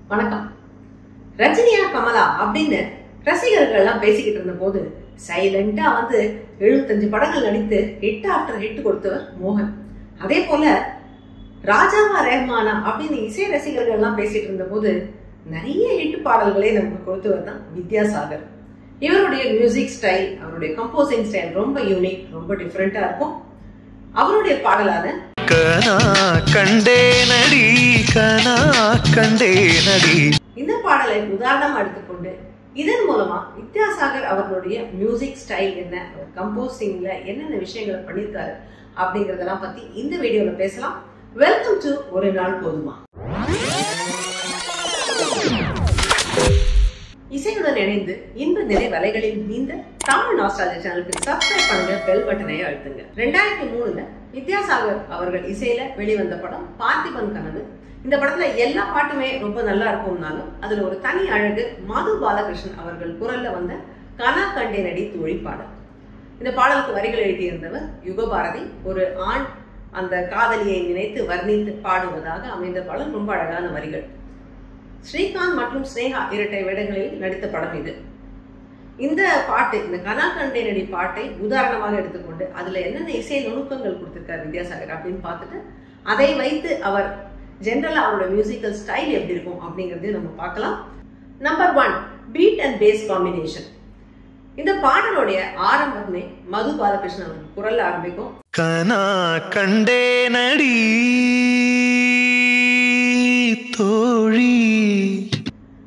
வணக்கம். ரஜினியா கமலா அப்படின்னு ரசிகர்கள் எல்லாம் பேசிக்கிட்டு இருந்த போது சைலண்டா வந்து 75 படங்கள் நடித்து ஹிட் ஆஃப்டர் ஹிட் கொடுத்தவர் மோகன். அதே போல ராஜாவா ரஹ்மானா அப்படின்னு இசை ரசிகர்கள் எல்லாம் பேசிட்டு இருந்த போது நிறைய ஹிட் பாடல்களை நமக்கு கொடுத்தவர் தான் வித்யாசாகர். இவருடைய மியூசிக் ஸ்டைல், அவருடைய கம்போசிங் ஸ்டைல் ரொம்ப யூனிக், ரொம்ப டிஃப்ரெண்டா இருக்கும். அவருடைய பாடலான இந்த பாடலை உதாரணமா எடுத்துக்கொண்டு இதன் மூலமா வித்யாசாகர் அவர்களுடைய மியூசிக் ஸ்டைல் என்ன, அவர் கம்போசிங்ல என்னென்ன விஷயங்களை பண்ணிருக்காரு அப்படிங்கறதெல்லாம் பத்தி இந்த வீடியோல பேசலாம். வெல்கம் டு ஒரு நாள் போதுமா. இசையுடன் இணைந்து இன்ப நிறை வலைகளில் நீந்த தமிழ் நாஸ்டாலஜி சேனலுக்கு சப்ஸ்கிரைப் பண்ணுங்க, பெல் பட்டனை அழுத்துங்க. 2003ல வித்யாசாகர் அவர்கள் இசையில வெளிவந்த படம் பார்த்திபன் கனவு. இந்த படத்துல எல்லா பாட்டுமே ரொம்ப நல்லா இருக்கும்னாலும் அதுல ஒரு தனி அழகு மது பாலகிருஷ்ணன் அவர்கள் குரல்ல வந்த கனா கண்டே நடி தோழி பாடல். இந்த பாடலுக்கு வரிகள் எழுதியிருந்தவர் யுகபாரதி. ஒரு ஆண் அந்த காதலியை நினைத்து வர்ணித்து பாடுவதாக அமைந்த பாடல். ரொம்ப அழகான வரிகள். ஸ்ரீகாந்த் மற்றும் ஸ்னேகா இரட்டை வேடங்களில் நடித்த படம் இது. இந்த பாட்டு, இந்த கனா கண்டே நடி பாட்டை உதாரணமாக எடுத்துக்கொண்டு அதுல என்னென்ன இசை நுணுக்கங்கள் கொடுத்திருக்காரு வித்யாசாகர் அப்படின்னு பார்த்துட்டு அதை வைத்து அவர் ஜெனரலா அவரோட மியூசிக்கல் ஸ்டைல் எப்படி இருக்கும் அப்படிங்கறதையும் நம்ம பார்க்கலாம். Number 1, beat and bass combination. இந்த பாடலுடைய ஆரம்பமே மது பாலகிருஷ்ணன் அவர்கள் குரல்ல ஆரம்பிக்கும். கனா கண்டே நடி தோழி.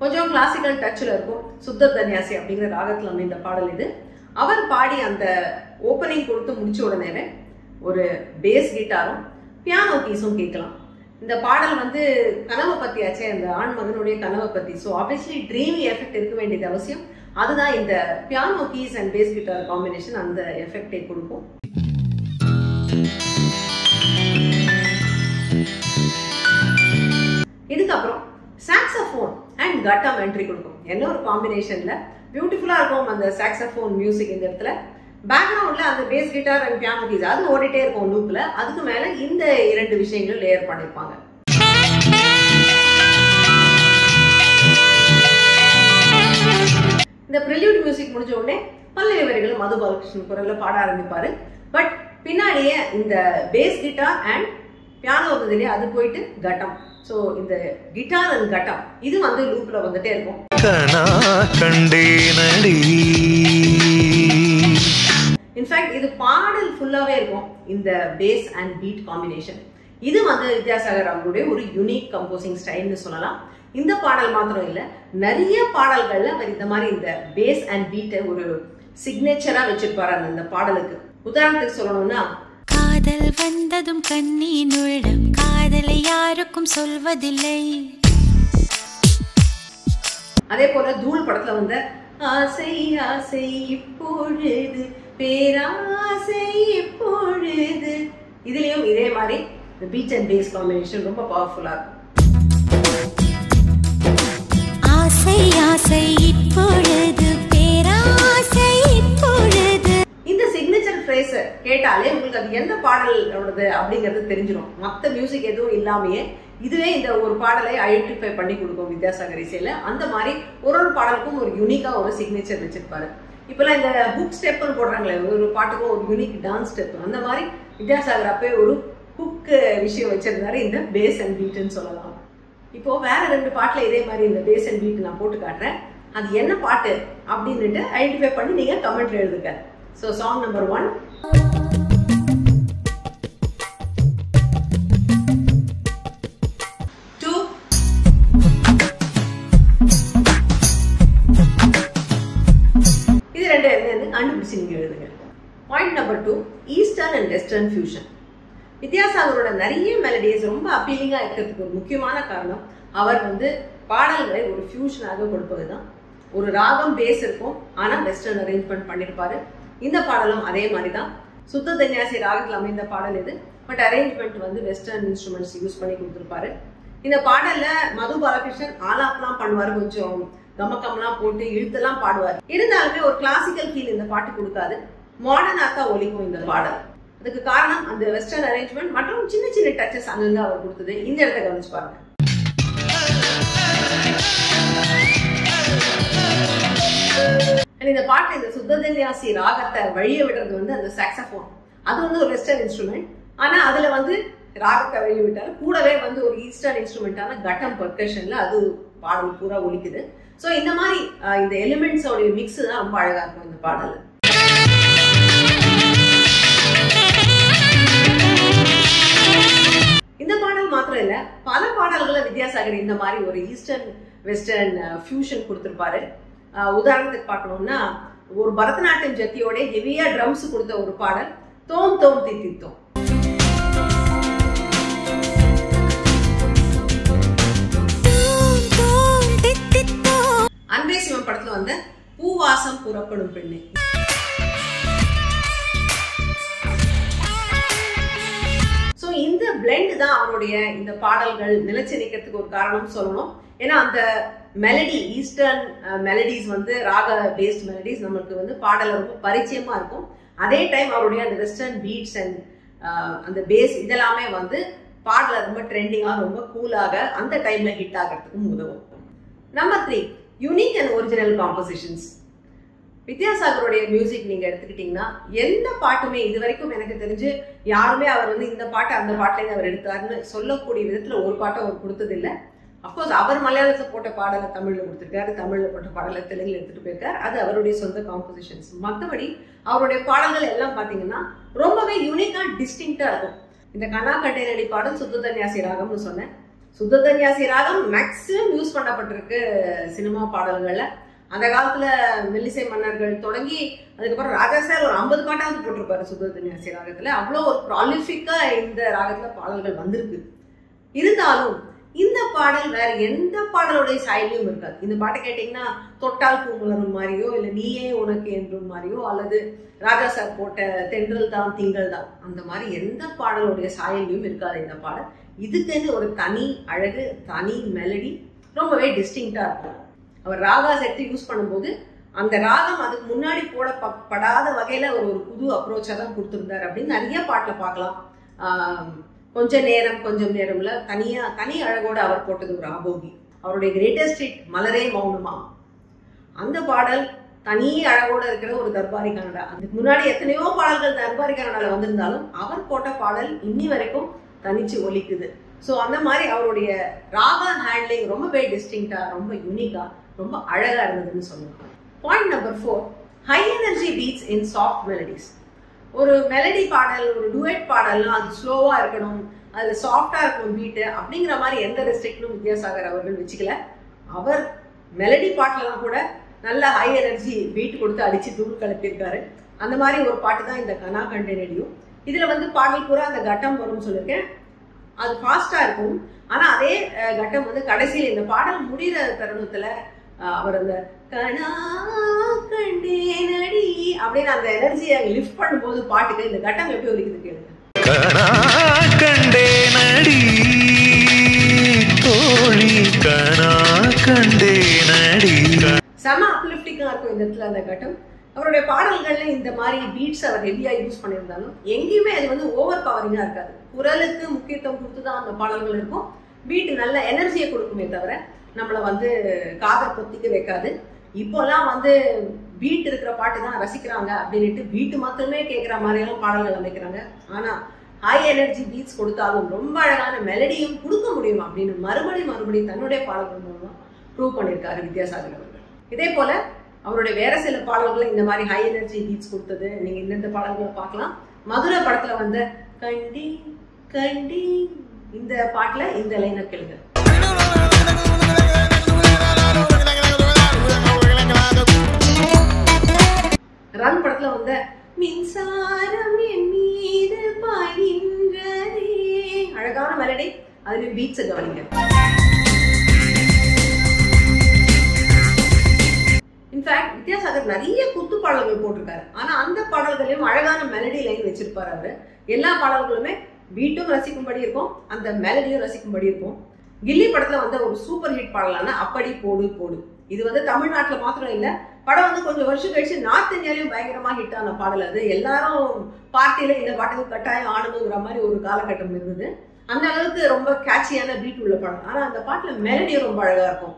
கொஞ்சம் கிளாசிக்கல் டச்ல இருக்கும். சுத்த தன்யாசி அப்படிங்கிற ராகத்துல அமைந்த பாடல் இது. அவர் பாடி அந்த ஓப்பனிங் கொடுத்து முடிச்ச உடனே ஒரு பேஸ் கிட்டாரும் பியானோ கீஸும் கேட்கலாம். இந்த பாடல் வந்து கனவை பத்தி ஆச்சே, அந்த ஆண் மகனுடைய கனவை பத்தி. ஸோ ஆப்வியஸ்லி ட்ரீமி எஃபெக்ட் இருக்க வேண்டியது அவசியம். அதுதான் இந்த piano keys and base guitar combination அந்த எஃபெக்டை கொடுக்கும். இதுக்கப்புறம் சாக்ஸோஃபோன் அண்ட் கட்டம் என்ட்ரி கொடுக்கும். என்ன ஒரு காம்பினேஷன்ல பியூட்டிஃபுல்லா இருக்கும் அந்த சாக்ஸோஃபோன் மியூசிக். இந்த இடத்துல பேக்ரவுண்ட்ல அந்த base guitar and piano keys அது ஓடிட்டே இருக்கும் லூப்ல. அதுக்கு மேல இந்த இரண்டு விஷயங்கள் லேயர் பண்ணிருப்பாங்க. இந்த ப்ரில்யூட் மியூசிக் முடிஞ்ச உடனே பல்லவி வரிகள் மது பாலகிருஷ்ணன் குரல்ல பாட ஆரம்பிப்பாரு. பட் பின்னாடியே இந்த பேஸ் கிட்டார் அண்ட் பியானோ வந்ததுலயே அது போயிட்டு கட்டம். சோ இந்த கிட்டார் அண்ட் கட்டம் இது வந்து லூப்ல வந்துட்டே இருக்கும். இன்ஃபேக்ட் இது பாடல் ஃபுல்லாவே இருக்கும் இந்த பேஸ் அண்ட் பீட் காம்பினேஷன். இது வந்து வித்யாசாகர் அவருடைய ஒரு யூனிக் கம்போசிங் ஸ்டைல்னு சொல்லலாம். இந்த பாடல் மாத்திரம் இல்ல, நிறைய பாடல்கள்ல அவர் இந்த மாதிரி இந்த பேஸ் அண்ட் பீட்டை ஒரு சிக்னேச்சரா வச்சிருப்பாரு அந்த பாடலுக்கு. உதாரணத்துக்கு சொல்லணும்னா, காதல் வந்ததும் கண்ணீர் உள்ளம் காதலை யாருக்கும் சொல்வதில்லை. அதே போல தூள் படத்துல வந்த ஆசை ஆசை இப்பொழுது பேராசை இப்பொழுது, இதுலயும் இதே மாதிரி இந்த பீட் அண்ட் பேஸ் காம்பினேஷன் ரொம்ப பவர்ஃபுல்லா இருக்கும். ஆசை ஆசை இப்பொழுது பேராசை இப்பொழுது, இந்த சிக்னேச்சர் ஃப்ரேஸ் கேட்டாலே உங்களுக்கு அது எந்த பாடலோடது அப்படிங்கிறது தெரிஞ்சிடும். மற்ற மியூசிக் எதுவும் இல்லாமையே இதுவே இந்த ஒரு பாடலை ஐடென்டிஃபை பண்ணி கொடுக்கும் வித்யாசாகர் இசையில. அந்த மாதிரி ஒரு பாடலுக்கும் ஒரு யூனிக்கா ஒரு சிக்னேச்சர் வச்சிருப்பாரு. இப்பெல்லாம் இந்த ஹுக் ஸ்டெப்னு போடுறாங்களே, ஒரு பாட்டுக்கும் ஒரு யூனிக் டான்ஸ் ஸ்டெப், அந்த மாதிரி வித்யாசாகர் அப்பவே ஒரு ஹுக் விஷயம் வச்சிருந்தாரு இந்த பேஸ் அண்ட் பீட்னு சொல்லலாம். இப்போ வேற 2 பாட்டுல இதே மாதிரி இந்த பேஸ் அண்ட் பீட் நான் போட்டு காட்டுறேன். அது என்ன பாட்டு அப்படின்னுட்டு ஐடென்டிஃபை பண்ணி நீங்க கமெண்ட்ல எழுதுங்க. So song number 1. இது 2 என்னன்னு கண்டுபிடிச்சு நீங்க எழுதுங்க. Point number 2, eastern and western fusion. வித்யாசாகரோட நிறைய மெலடிஸ் ரொம்ப அப்பீலிங்கா இருக்கிறதுக்கு ஒரு முக்கியமான காரணம் அவர் வந்து பாடல்களை ஒரு ஃபியூஷனாக கொடுப்பதுதான். ஒரு ராகம் பேஸ் இருக்கும், ஆனா வெஸ்டர்ன் அரேஞ்ச்மெண்ட் பண்ணிருப்பாரு. இந்த பாடலும் அதே மாதிரிதான். சுத்த தன்யாசி ராகத்தில் அமைந்த பாடல் இது. பட் அரேஞ்ச்மெண்ட் வந்து வெஸ்டர்ன் இன்ஸ்ட்ருமெண்ட்ஸ் யூஸ் பண்ணி கொடுத்துருப்பாரு. இந்த பாடல்ல மது பாலகிருஷ்ணன் ஆலாப்லாம் பண்ணுவாரு, கொஞ்சம் கமக்கம்லாம் போட்டு இழுத்தெல்லாம் பாடுவார். இருந்தாலுமே ஒரு கிளாசிக்கல் ஃபீல் இந்த பாட்டு கொடுக்காது. மாடர்னா தான் ஒலிக்கும் இந்த பாடல். அதுக்கு காரணம் அந்த வெஸ்டர்ன் அரேஞ்ச்மெண்ட் மற்றும் சின்ன சின்ன டச்சஸ் அங்கங்க அவர் கொடுத்தது. இந்த இடத்தை கவனிச்சு பாருங்க. இந்த பாட்டு இந்த சுத்ததன்யாசி ராகத்தை வழிய விடுறது வந்து அந்த சாக்ஸபோன். அது வந்து ஒரு வெஸ்டர்ன் இன்ஸ்ட்ருமெண்ட். ஆனா அதுல வந்து ராகத்தை வழிய விட்டாரு. கூடவே வந்து ஒரு ஈஸ்டர்ன் இன்ஸ்ட்ருமெண்டான கட்டம் பர்கஷன்ல அது பாடல் பூரா ஒலிக்குது. ஸோ இந்த மாதிரி இந்த எலிமெண்ட்ஸோடைய மிக்ஸ் தான் ரொம்ப அழகா இருக்கும் இந்த பாடல். இந்த பாடல் மாத்திரம் இல்ல, பல பாடல்களை வித்யாசாகர் இந்த மாதிரி ஒரு ஈஸ்டர்ன் வெஸ்டர்ன் ஃபியூஷன் கொடுத்திருப்பாரு. உதாரணத்துக்கு பார்க்கணும்னா ஒரு பரதநாட்டியம் ஜத்தியோட ஹெவியா ட்ரம்ஸ் கொடுத்த ஒரு பாடல் தோம் தோம் தித்தித்தோம். அன்பே சிவம் படத்துல வந்த பூவாசம் புறப்படும் பெண்ணே. சோ இந்த பிளெண்ட் தான் அவருடைய இந்த பாடல்கள் நிலைச்சு நிக்கிறதுக்கு ஒரு காரணம் சொல்லணும். ஏன்னா அந்த மெலடி, ஈஸ்டர்ன் மெலடிஸ் வந்து ராக பேஸ்ட் மெலடிஸ் நமக்கு வந்து பாடல ரொம்ப பரிச்சயமா இருக்கும். அதே டைம் அவருடைய அந்த வெஸ்டர்ன் பீட்ஸ் அண்ட் அந்த பேஸ் இதெல்லாமே வந்து பாடல ரொம்ப ட்ரெண்டிங்கா ரொம்ப கூலாக அந்த டைம்ல ஹிட் ஆகிறதுக்கும் உதவும். Number 3, unique and original compositions. வித்யாசாகருடைய மியூசிக் நீங்க எடுத்துக்கிட்டீங்கன்னா எந்த பாட்டுமே இது வரைக்கும் எனக்கு தெரிஞ்சு யாருமே அவர் வந்து இந்த பாட்டு அந்த பாட்டிலேருந்து அவர் எடுத்தாருன்னு சொல்லக்கூடிய விதத்துல ஒரு பாட்டை அவர் கொடுத்தது இல்லை. அப்கோர்ஸ் அவர் மலையாளத்துல போட்ட பாடலை தமிழ்ல கொடுத்துருக்காரு, தமிழ்ல போட்ட பாடலை தெலுங்குல எடுத்துட்டு போயிருக்காரு. அது அவருடைய சொந்த காம்போசிஷன்ஸ். மற்றபடி அவருடைய பாடல்கள் எல்லாம் பாத்தீங்கன்னா ரொம்பவே யூனிக்கா டிஸ்டிங்டா இருக்கும். இந்த கனா கண்டேனடி பாடல் சுத்ததன்யாசி ராகம்னு சொன்னேன். சுத்ததன்யாசி ராகம் மேக்சிமம் யூஸ் பண்ணப்பட்டிருக்கு சினிமா பாடல்கள்ல. அந்த காலத்துல மெல்லிசை மன்னர்கள் தொடங்கி அதுக்கப்புறம் ராஜா சார் ஒரு 50 பாட்டாவது போட்டிருப்பாரு சுத்ததன்யாசி ராகத்துல. அவ்வளோ ஒரு ப்ராலிஃபிக்கா இந்த ராகத்துல பாடல்கள் வந்திருக்கு. இருந்தாலும் இந்த பாடல் வேற எந்த பாடலுடைய சாயலையும் இருக்காது. இந்த பாட்டை கேட்டீங்கன்னா தொட்டால் பூமலரும் மாதிரியோ இல்ல நீயே உனக்கு என்றும் மாதிரியோ அல்லது ராஜா சார் போட்ட தென்றல் தான் திங்கள் தான் அந்த மாதிரி எந்த பாடலுடைய சாயலையும் இருக்காது இந்த பாடல். இதுக்குன்னு ஒரு தனி அழகு, தனி மெலடி, ரொம்பவே டிஸ்டிங்டா இருக்கும். அவர் ராகாஸ் எடுத்து யூஸ் பண்ணும்போது அந்த ராகம் அதுக்கு முன்னாடி போடப்படாத வகையில ஒரு புது அப்ரோச்சா தான் கொடுத்திருந்தாரு அப்படின்னு நிறைய பாட்டுல பார்க்கலாம். கொஞ்சம் நேரம்ல தனி அழகோட அவர் போட்டது ஒரு ஆபோகி. அவருடைய கிரேட்டஸ்ட் ஹிட் மலரே மௌனமா, அந்த பாடல் தனி அழகோட இருக்கிற ஒரு தர்பாரி கன்னடா. அதுக்கு முன்னாடி எத்தனையோ பாடல்கள் தர்பாரி கன்னடால வந்திருந்தாலும் அவர் போட்ட பாடல் இன்னி வரைக்கும் தனிச்சு ஒலிக்குது. ஸோ அந்த மாதிரி அவருடைய ராகா ஹேண்ட்லிங் ரொம்பவே டிஸ்டிங்டா, ரொம்ப யூனிக்கா, ரொம்ப அழகா இருந்ததுன்னு சொல்லுவாங்க. Point number 4, high energy beats in soft melodies. ஒரு மெலடி பாடல், ஒரு டூயட் பாடல்லாம் அது ஸ்லோவா இருக்கணும், அது சாஃப்டா இருக்கணும் பீட்டு அப்படிங்கிற மாதிரி எந்த ரெஸ்ட்ரிக்டும் வித்யாசாகர் அவர்கள் வச்சுக்கல. அவர் மெலடி பாட்டுலாம் கூட நல்ல ஹை எனர்ஜி பீட் கொடுத்து அடிச்சு தூள் கலப்பியிருக்காரு. அந்த மாதிரி ஒரு பாட்டு தான் இந்த கனா கண்டேனடியும். இதுல வந்து பாடல் பூரா அந்த கட்டம் வரும்னு சொல்லியிருக்கேன். அது ஃபாஸ்டா இருக்கும். ஆனா அதே கட்டம் வந்து கடைசியில் இந்த பாடல் முடிகிற தருணத்துல அவர் அந்த கனா கண்டேனடி அப்படின்னு அந்த எனர்ஜியை லிஃப்ட் பண்ணும்போது பாட்டுக்கு இந்த கட்டம் எப்படி ஒலிக்குது கேளுங்க. கனா கண்டேனடி தோழி கனா கண்டேனடி. செம அப்லிஃப்டிங்கா இருக்கும் இந்த இடத்துல அந்த கட்டம். அவருடைய பாடல்கள்ல இந்த மாதிரி பீட்ஸ் அவர் ஹெவியா யூஸ் பண்ணியிருந்தாலும் எங்கேயுமே அது வந்து ஓவர் பவரிங்கா இருக்காது. குரலுக்கு முக்கியத்துவம் கொடுத்துதான் அந்த பாடல்கள் இருக்கும். பீட் நல்ல எனர்ஜியை கொடுக்குமே தவிர நம்மளை வந்து காதை பொத்திக்க வைக்காது. இப்போலாம் வந்து பீட் இருக்கிற பாட்டு தான் ரசிக்கிறாங்க அப்படின்ட்டு பீட்டு மட்டுமே கேட்குற மாதிரியெல்லாம் பாடல்கள் அமைக்கிறாங்க. ஆனா ஹை எனர்ஜி பீட்ஸ் கொடுத்தாலும் ரொம்ப அழகான மெலடியும் கொடுக்க முடியும் அப்படின்னு மறுபடியும் தன்னுடைய பாடல்கள் மூலமா ப்ரூவ் பண்ணியிருக்காரு வித்யாசாகர் அவர்கள். இதே போல அவருடைய வேற சில பாடல்களை இந்த மாதிரி ஹை எனர்ஜி பீட்ஸ் கொடுத்தது நீங்க இந்த பாடல்களை பார்க்கலாம். மதுரை படத்துல வந்த கண்டி கண்டி இந்த பாட்டுல இந்த லைனை கேளுங்க. ரன் படத்துல வந்த மின்சாரம் என் மீது பாய்கின்றதே, அழகான மெலடி, அதுலயும் பீட்ஸ் கவனிங்க. இன்ஃபேக்ட் வித்யாசாகர் நிறைய குத்து பாடல்கள் போட்டிருக்காரு. ஆனா அந்த பாடல்களையும் அழகான மெலடி லைன் வச்சிருப்பாரு அவரு. எல்லா பாடல்களுமே பீட்டும் ரசிக்கும்படி இருக்கும், அந்த மெலடியும் ரசிக்கும்படி இருக்கும். கில்லி படத்துல வந்து ஒரு சூப்பர் ஹிட் பாடலான அப்படி போடு போடு, இது வந்து தமிழ்நாட்டுல மாத்திரம் இல்ல, படம் வந்து கொஞ்சம் வருஷம் கழிச்சு நார்த் இந்தியாலையும் பயங்கரமா ஹிட் ஆன பாடல். அது எல்லாரும் பார்ட்டியில இந்த பாட்டுக்கு கட்டாயம் ஆடணுங்கிற மாதிரி ஒரு காலகட்டம் இருந்தது. அந்த அளவுக்கு ரொம்ப கேட்சியான பீட் உள்ள படம். ஆனா அந்த பாட்டுல மெலடியும் ரொம்ப அழகா இருக்கும்.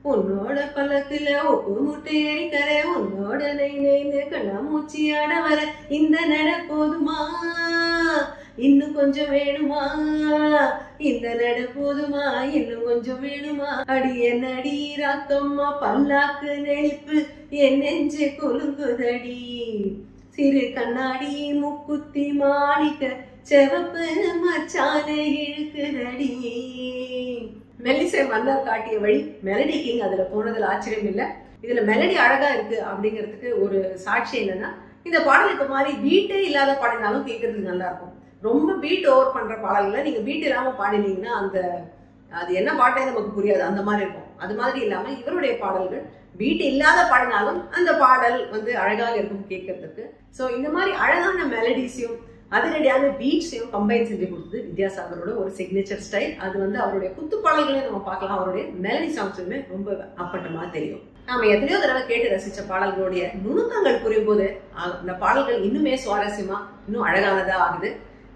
உன்னோட பல்லக்குல உப்பு முட்டை எரிக்கற உன்னோட நெய்ந்து கண்ணாமூச்சி ஆட வர இந்த நட போதுமா இன்னும் கொஞ்சம் வேணுமா இந்த நட போதுமா இன்னும் கொஞ்சம் வேணுமா அடி என் அடி ராக்கம்மா பல்லாக்கு நெளிப்பு என் நெஞ்சு கொலுங்குதடி சிறு கண்ணாடி முக்குத்தி மாணிக்க செவப்பு மச்சான இழுக்குதடி. மெல்லிசை மன்னர் காட்டிய வழி மெலடி கிங் அதுல போனதுல ஆச்சரியம் இல்லை. இதுல மெலடி அழகா இருக்கு அப்படிங்கிறதுக்கு ஒரு சாட்சி என்னன்னா, இந்த பாடல் இப்ப மாதிரி பீட்டே இல்லாத பாடினாலும் கேட்கறதுக்கு நல்லா இருக்கும். ரொம்ப பீட் ஓவர் பண்ற பாடல்களை நீங்க பீட் இல்லாம பாடினீங்கன்னா அது என்ன பாட்டே நமக்கு புரியாது, அந்த மாதிரி இருக்கும். அது மாதிரி இல்லாம இவருடைய பாடல்கள் பீட் இல்லாத பாடினாலும் அந்த பாடல் அழகாக இருக்கும் கேட்கறதுக்கு. ஸோ இந்த மாதிரி அழகான மெலடிஸையும் அதிரடியான பீட்ஸையும் கம்பைன் செஞ்சு கொடுத்தது வித்யாசாகரோட ஒரு சிக்னேச்சர் ஸ்டைல். அது அவருடைய குத்து பாடல்களையும் நம்ம பார்க்கலாம், அவருடைய மெலடி சாங்ஸுமே ரொம்ப அப்பட்டமா தெரியும். நாம எத்தனையோ தடவை கேட்டு ரசிச்ச பாடல்களுடைய நுணுக்கங்கள் புரியும் போது அந்த பாடல்கள் இன்னுமே சுவாரஸ்யமா இன்னும் அழகானதா ஆகுது.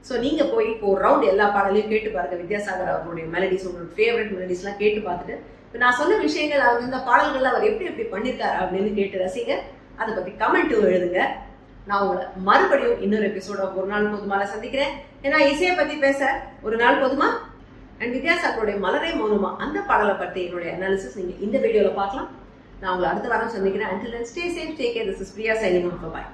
ஸோ நீங்க போய் இப்போ ஒரு ரவுண்ட் எல்லா பாடலையும் கேட்டு பாருங்க. வித்யாசாகர் அவருடைய மெலடிஸ், உங்களோட ஃபேவரட் மெலடிஸ் எல்லாம் கேட்டு பார்த்துட்டு இப்போ நான் சொன்ன விஷயங்கள் இந்த பாடல்கள்ல அவர் எப்படி பண்ணிருக்காரு அப்படின்னு கேட்டு ரசிங்க. அதை பத்தி கமெண்ட் எழுதுங்க. நான் உங்களை மறுபடியும் இன்னொரு எபிசோட ஒரு நாள் போதுமால சந்திக்கிறேன். ஏன்னா இசையை பத்தி பேச ஒரு நாள் போதுமா அண்ட் வித்யாசாகருடைய மலரே மௌனமா அந்த பாடலை பத்தி என்னுடைய அனாலிசிஸ் நீங்க இந்த வீடியோல பார்க்கலாம். நான் உங்களை அடுத்த வாரம் சந்திக்கிறேன். Until then, stay safe, take care. This is Priya signing off. Bye.